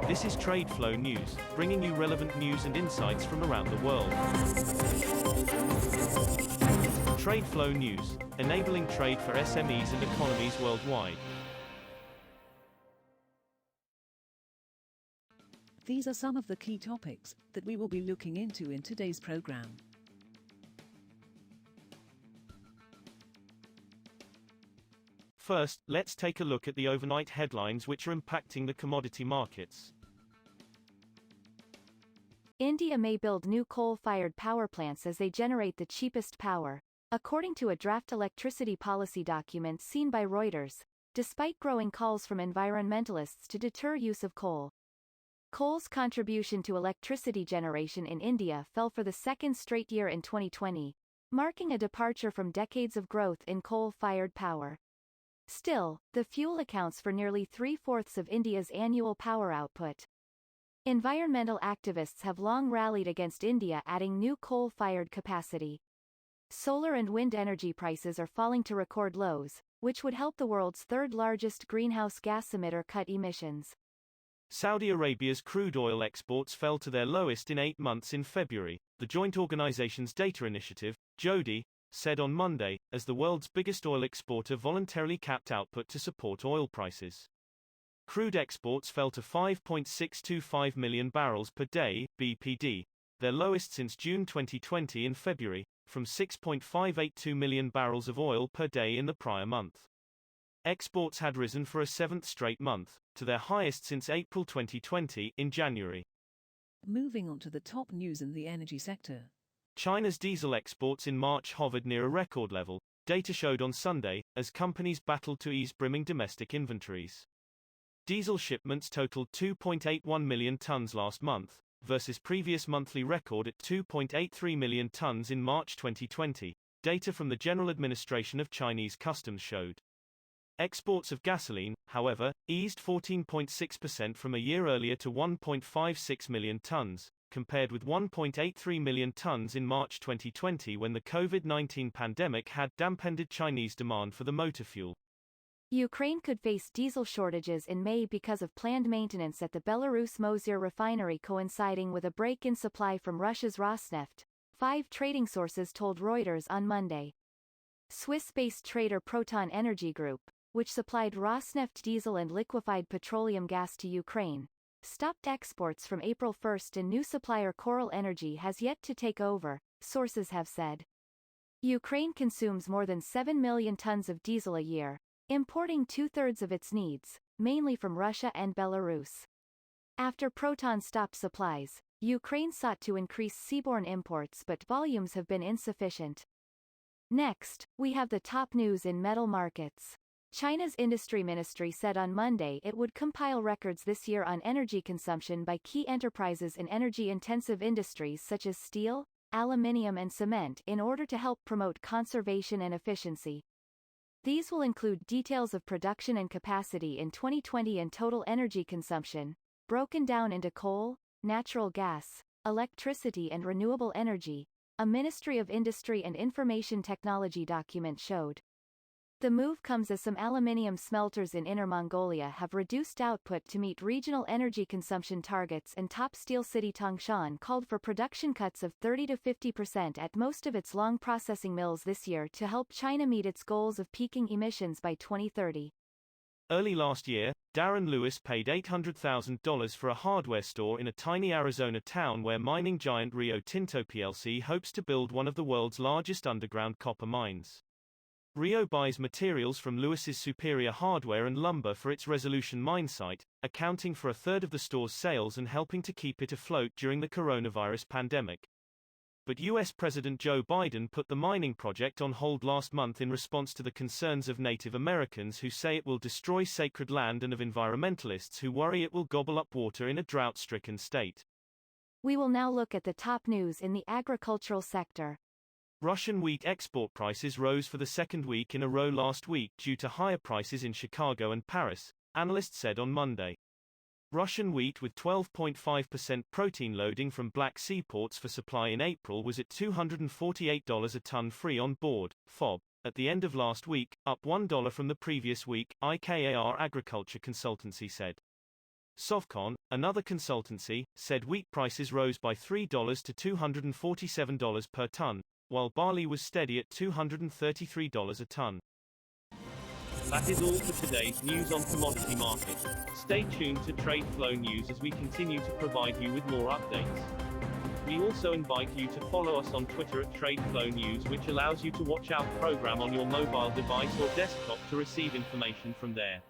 This is TradeFlow News, bringing you relevant news and insights from around the world. TradeFlow News, enabling trade for SMEs and economies worldwide. These are some of the key topics that we will be looking into in today's program. First, let's take a look at the overnight headlines which are impacting the commodity markets. India may build new coal-fired power plants as they generate the cheapest power, according to a draft electricity policy document seen by Reuters, despite growing calls from environmentalists to deter use of coal. Coal's contribution to electricity generation in India fell for the second straight year in 2020, marking a departure from decades of growth in coal-fired power. Still, the fuel accounts for nearly 3/4 of India's annual power output. Environmental activists have long rallied against India adding new coal-fired capacity. Solar and wind energy prices are falling to record lows, which would help the world's third-largest greenhouse gas emitter cut emissions. Saudi Arabia's crude oil exports fell to their lowest in 8 months in February, the Joint Organization's data initiative, JODI, said on Monday, as the world's biggest oil exporter voluntarily capped output to support oil prices. Crude exports fell to 5.625 million barrels per day, BPD, their lowest since June 2020 in February, from 6.582 million barrels of oil per day in the prior month. Exports had risen for a 7th straight month, to their highest since April 2020 in January. Moving on to the top news in the energy sector. China's diesel exports in March hovered near a record level, data showed on Sunday, as companies battled to ease brimming domestic inventories. Diesel shipments totaled 2.81 million tons last month, versus previous monthly record at 2.83 million tons in March 2020, data from the General Administration of Chinese Customs showed. Exports of gasoline, however, eased 14.6% from a year earlier to 1.56 million tons, compared with 1.83 million tons in March 2020 when the COVID-19 pandemic had dampened Chinese demand for the motor fuel. Ukraine could face diesel shortages in May because of planned maintenance at the Belarus Mozyr refinery coinciding with a break in supply from Russia's Rosneft, 5 trading sources told Reuters on Monday. Swiss-based trader Proton Energy Group, which supplied Rosneft diesel and liquefied petroleum gas to Ukraine, stopped exports from April 1 and new supplier Coral Energy has yet to take over, sources have said. Ukraine consumes more than 7 million tons of diesel a year, importing 2/3 of its needs, mainly from Russia and Belarus. After Proton stopped supplies, Ukraine sought to increase seaborne imports but volumes have been insufficient. Next, we have the top news in metal markets. China's industry ministry said on Monday it would compile records this year on energy consumption by key enterprises in energy-intensive industries such as steel, aluminium and cement in order to help promote conservation and efficiency. These will include details of production and capacity in 2020 and total energy consumption, broken down into coal, natural gas, electricity and renewable energy, a Ministry of Industry and Information Technology document showed. The move comes as some aluminium smelters in Inner Mongolia have reduced output to meet regional energy consumption targets, and top steel city Tangshan called for production cuts of 30 to 50% at most of its long processing mills this year to help China meet its goals of peaking emissions by 2030. Early last year, Darren Lewis paid $800,000 for a hardware store in a tiny Arizona town where mining giant Rio Tinto plc hopes to build one of the world's largest underground copper mines. Rio buys materials from Lewis's Superior Hardware and Lumber for its Resolution mine site, accounting for 1/3 of the store's sales and helping to keep it afloat during the coronavirus pandemic. But U.S. President Joe Biden put the mining project on hold last month in response to the concerns of Native Americans who say it will destroy sacred land and of environmentalists who worry it will gobble up water in a drought-stricken state. We will now look at the top news in the agricultural sector. Russian wheat export prices rose for the second week in a row last week due to higher prices in Chicago and Paris, analysts said on Monday. Russian wheat with 12.5% protein loading from Black Sea ports for supply in April was at $248 a ton free on board, FOB, at the end of last week, up $1 from the previous week, IKAR Agriculture Consultancy said. Sovcon, another consultancy, said wheat prices rose by $3 to $247 per ton, while barley was steady at $233 a ton. That is all for today's news on commodity markets. Stay tuned to TradeFlow News as we continue to provide you with more updates. We also invite you to follow us on Twitter at TradeFlow News, which allows you to watch our program on your mobile device or desktop to receive information from there.